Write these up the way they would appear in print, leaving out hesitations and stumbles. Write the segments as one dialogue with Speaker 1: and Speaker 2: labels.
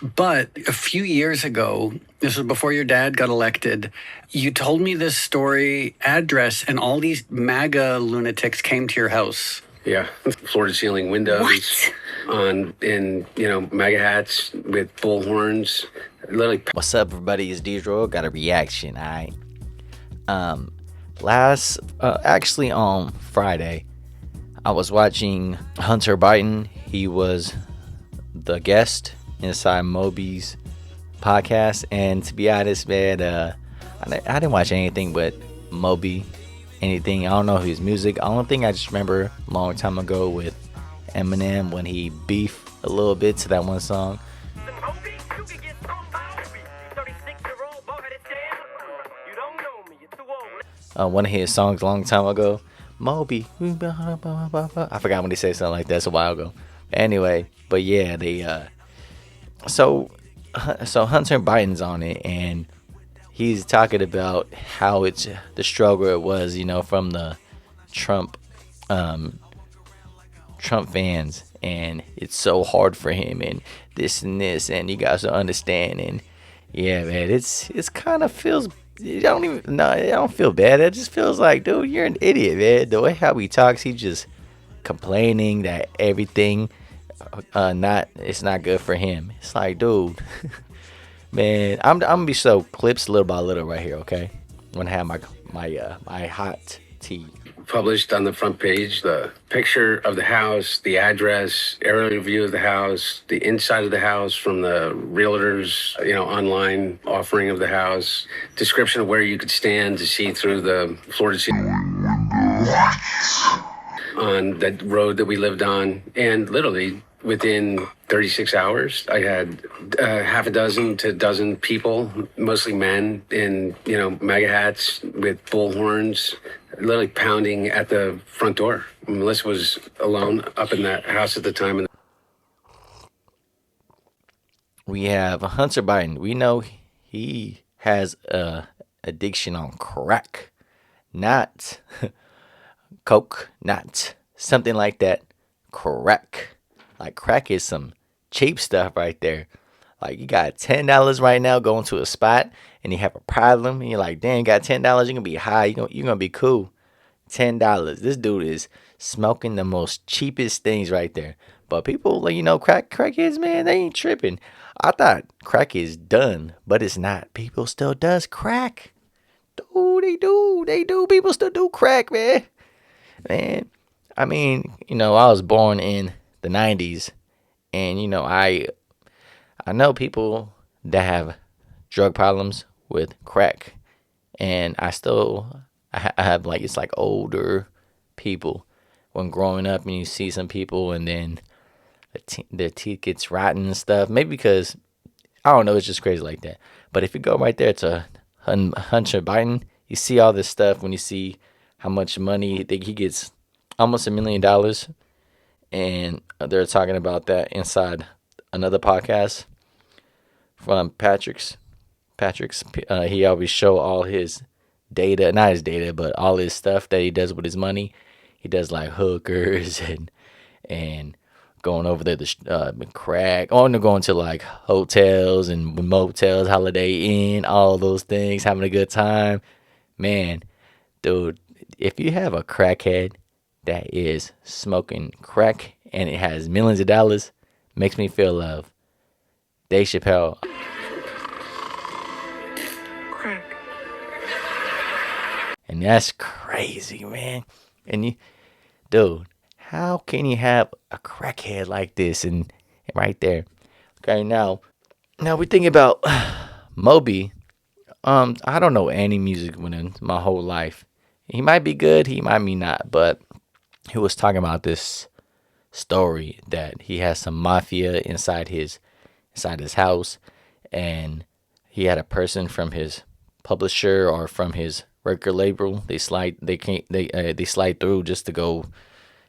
Speaker 1: But a few years ago, this was before your dad got elected, you told me this story address, and all these MAGA lunatics came to your house.
Speaker 2: Yeah, floor to ceiling windows.
Speaker 3: What?
Speaker 2: In MAGA hats with bull horns. Literally.
Speaker 4: What's up, everybody? It's D-Roll. Got a reaction, alright? Actually on Friday, I was watching Hunter Biden. He was the guest inside Moby's podcast, and to be honest, man, I didn't watch anything but Moby. Anything, I don't know his music. Only thing I just remember a long time ago with Eminem when he beefed a little bit to that one song. One of his songs a long time ago, Moby. I forgot when he said something like that. It's a while ago. Anyway, but yeah, so Hunter Biden's on it, and he's talking about how it's the struggle it was, from the Trump fans, and it's so hard for him, and this and this, and you guys don't understand, and yeah, man, it's kind of feels. I don't feel bad. It just feels like, dude, you're an idiot, man. The way how he talks, he just complaining that everything, it's not good for him. It's like, dude, man, I'm gonna be so clips little by little right here, okay? I'm gonna have my hot tea.
Speaker 2: Published on the front page, the picture of the house, the address, aerial view of the house, the inside of the house from the realtor's, online offering of the house, description of where you could stand to see through the floor to ceiling on the road that we lived on. And literally within 36 hours, I had half a dozen to a dozen people, mostly men in, MAGA hats with bull horns, literally pounding at the front door. Melissa was alone up in that house at the time.
Speaker 4: We have Hunter Biden. We know he has a addiction on crack, not coke, not something like that. Crack. Like, crack is some cheap stuff right there. Like, you got $10 right now going to a spot and you have a problem and you're like, damn, you got $10, you're gonna be high, you're gonna be cool. $10. This dude is smoking the most cheapest things right there. But people, crackheads, man, they ain't tripping. I thought crack is done, but it's not. People still does crack. Dude, they do. People still do crack, man. Man, I mean, I was born in the 90s, and I know people that have drug problems with crack, and I have it's like older people when growing up, and you see some people, and then their teeth gets rotten and stuff. Maybe because I don't know, it's just crazy like that. But if you go right there to Hunter Biden, you see all this stuff. When you see how much money he gets, almost $1 million. And they're talking about that inside another podcast from Patrick's. He always show all his data, not his data, but all his stuff that he does with his money. He does like hookers and going over there to crack. They're going to like hotels and motels, Holiday Inn, all those things, having a good time. Man, dude, if you have a crackhead that is smoking crack and it has millions of dollars, makes me feel of Dave Chappelle.
Speaker 3: Crack.
Speaker 4: And that's crazy, man. And dude, how can you have a crackhead like this and right there? Okay, now we think about Moby. I don't know any music with him my whole life. He might be good, he might be not, but he was talking about this story that he has some mafia inside his house, and he had a person from his publisher or from his record label. They slide through just to go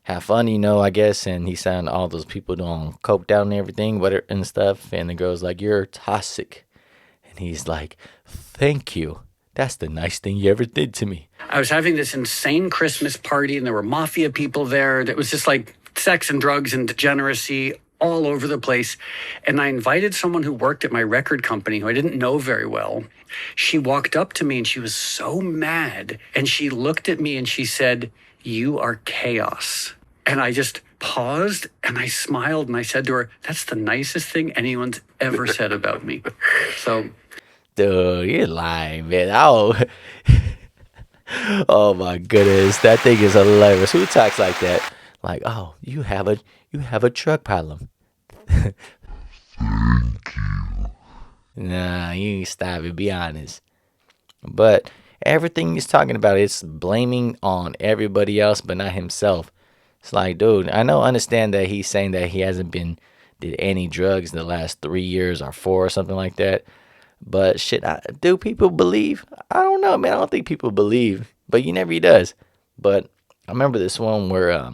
Speaker 4: have fun, I guess. And he found all those people doing coke down and everything, and stuff. And the girl's like, "You're toxic," and he's like, "Thank you. That's the nice thing you ever did to me."
Speaker 1: I was having this insane Christmas party, and there were mafia people there. That was just like sex and drugs and degeneracy all over the place. And I invited someone who worked at my record company who I didn't know very well. She walked up to me and she was so mad. And she looked at me and she said, "You are chaos." And I just paused and I smiled and I said to her, "That's the nicest thing anyone's ever said about me." So,
Speaker 4: Dude, you're lying, man. Oh, oh my goodness, that thing is hilarious. Who talks like that? Like, oh, you have a drug problem. Nah, you ain't stop it. Be honest. But everything he's talking about is blaming on everybody else, but not himself. It's like, dude, understand that he's saying that he hasn't did any drugs in the last 3 years or four or something like that. But shit, do people believe? I don't know, man. I don't think people believe, but you never he does. But I remember this one where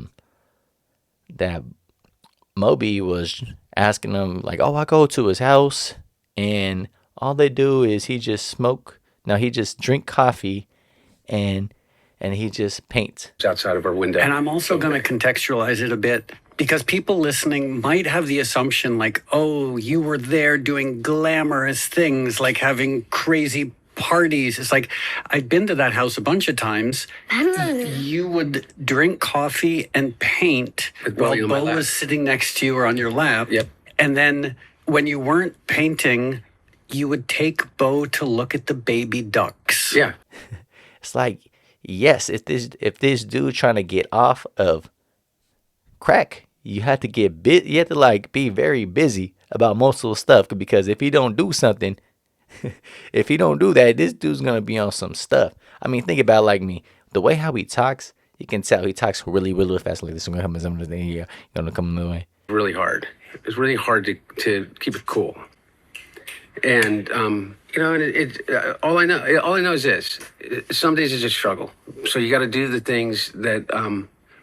Speaker 4: that Moby was asking him like, "Oh, I go to his house, and all they do is he just smoke. No, he just drink coffee, and he just paints."
Speaker 2: outside of our window.
Speaker 1: and I'm also going to contextualize it a bit because people listening might have the assumption like, "Oh, you were there doing glamorous things like having crazy parties." It's like, I'd been to that house a bunch of times. You would drink coffee and paint
Speaker 2: With
Speaker 1: while
Speaker 2: Bo on my
Speaker 1: Bo
Speaker 2: lap.
Speaker 1: was sitting next to you or on your lap.
Speaker 2: Yep.
Speaker 1: And then when you weren't painting, you would take Bo to look at the baby ducks.
Speaker 2: Yeah.
Speaker 4: It's like, yes, if this dude trying to get off of crack, you have to you have to like be very busy about most of the stuff because if he don't do something, if he don't do that, this dude's gonna be on some stuff. I mean, think about like me. The way how he talks, you can tell he talks really, really fast. Like this is gonna happen. Something here, gonna come my way.
Speaker 2: Really hard. It's really hard to keep it cool. And and all I know is this: some days it's a struggle. So you got to do the things that,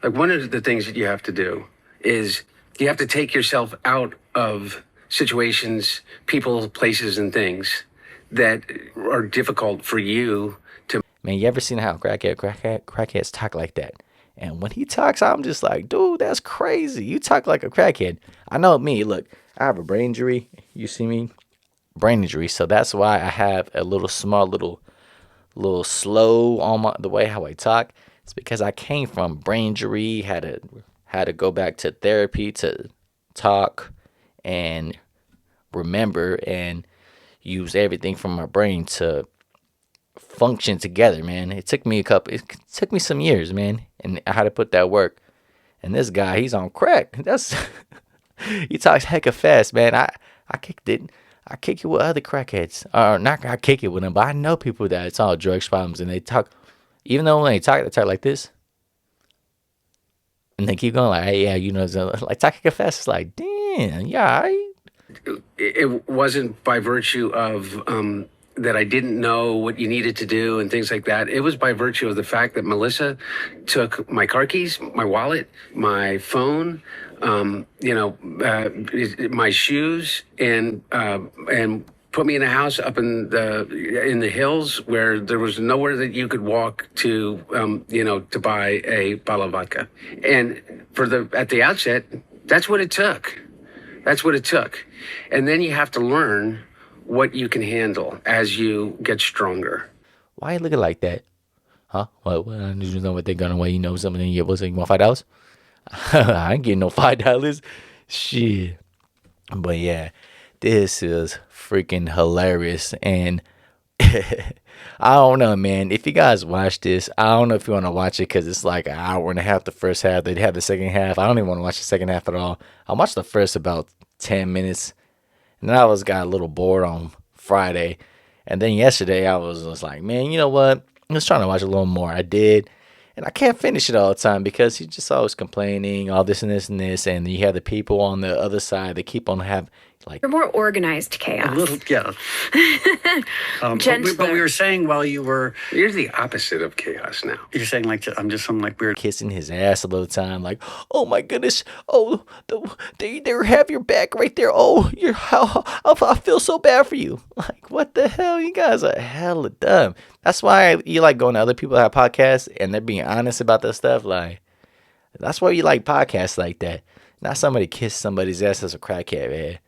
Speaker 2: like one of the things that you have to do is you have to take yourself out of situations, people, places, and things that are difficult for you to.
Speaker 4: Man, you ever seen how crackheads talk like that? And when he talks, I'm just like, dude, that's crazy. You talk like a crackhead. I know me. Look, I have a brain injury. You see me? Brain injury. So that's why I have a little slow on the way how I talk. It's because I came from brain injury, had to go back to therapy to talk and remember and use everything from my brain to function together, man. It took me some years, man, and I had to put that work. And this guy, he's on crack. That's he talks hecka fast, man. I kicked it. I kick it with other crackheads. Or not I kick it with them, but I know people that it's all drugs problems and they talk, they talk like this. And they keep going like, "Hey, yeah, so, like talk hecka fast." It's like, damn, yeah,
Speaker 2: It wasn't by virtue of that I didn't know what you needed to do and things like that. It was by virtue of the fact that Melissa took my car keys, my wallet, my phone, my shoes, and put me in a house up in the hills where there was nowhere that you could walk to, to buy a bottle of vodka. And at the outset, that's what it took. That's what it took. And then you have to learn what you can handle as you get stronger.
Speaker 4: why you looking like that? Huh? What? I need to know what they're gonna weigh. You know something? You want $5? I ain't getting no $5. Shit. But yeah, this is freaking hilarious. And I don't know, man. If you guys watch this, I don't know if you want to watch it because it's like an hour and a half the first half. They'd have the second half. I don't even want to watch the second half at all. I watched the first about 10 minutes. And then got a little bored on Friday. And then yesterday I was just like, man, you know what? I was trying to watch a little more. I did. And I can't finish it all the time because he's just always complaining, all this and this and this. And you have the people on the other side that keep on having, like,
Speaker 3: You're more organized chaos.
Speaker 1: A little, yeah. But we were saying while you were,
Speaker 2: You're the opposite of chaos now.
Speaker 1: you're saying like, I'm just some like weird.
Speaker 4: kissing his ass all the time, like, oh my goodness, oh, they have your back right there. Oh, I feel so bad for you. Like, what the hell? You guys are hella dumb. That's why you like going to other people that have podcasts and they're being honest about that stuff. Like, that's why you like podcasts like that. Not somebody kiss somebody's ass as a crackhead, man.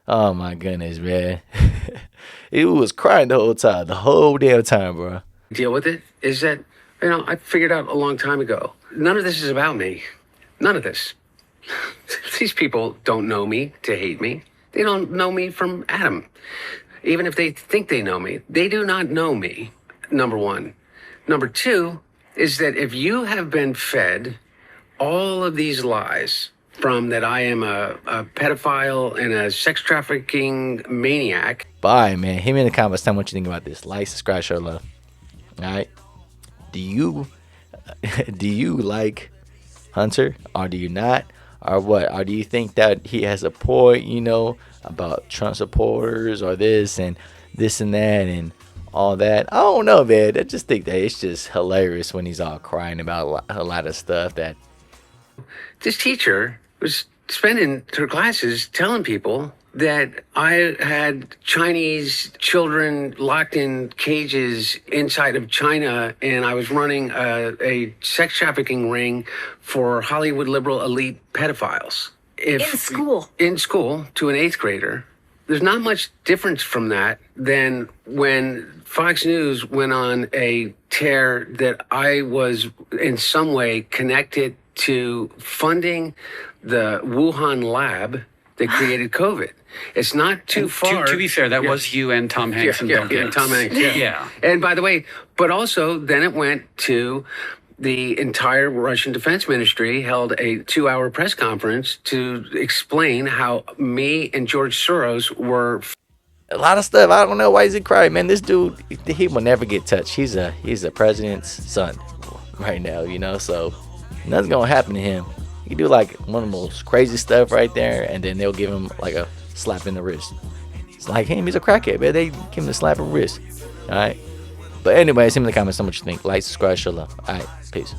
Speaker 4: Oh my goodness, man. He was crying the whole damn time, bro.
Speaker 2: Deal with it is that, I figured out a long time ago. None of this is about me. None of this. These people don't know me to hate me. They don't know me from Adam. Even if they think they know me, they do not know me, number one. Number two is that if you have been fed all of these lies from that I am a pedophile and a sex trafficking maniac.
Speaker 4: Bye, man. Hit me in the comments. Tell me what you think about this. Like, subscribe, share love. All right. Do you like Hunter, or do you not, or what? Or do you think that he has a point, about Trump supporters or this and that and all that? I don't know, man. I just think that it's just hilarious when he's all crying about a lot of stuff that.
Speaker 2: This teacher was spending her classes telling people that I had Chinese children locked in cages inside of China, and I was running a sex trafficking ring for Hollywood liberal elite pedophiles.
Speaker 3: In school?
Speaker 2: In school, to an 8th grader. There's not much difference from that than when Fox News went on a tear that I was in some way connected to funding the Wuhan lab that created COVID. It's not too far.
Speaker 1: To be fair, that was you and Tom Hanks and Bill Gates.
Speaker 2: Tom Hanks.
Speaker 1: Yeah.
Speaker 2: And by the way, but also then it went to the entire Russian Defense Ministry held a 2-hour press conference to explain how me and George Soros were
Speaker 4: A lot of stuff. I don't know why he's crying, man. This dude, he will never get touched. He's a president's son right now, so nothing's gonna happen to him. He do like one of the most crazy stuff right there, and then they'll give him like a slap in the wrist. It's like him, he's a crackhead, man. They give him a slap in the wrist. All right. But anyways, hit me in the comments. Tell me what you think. Like, subscribe, show love. All right. Peace.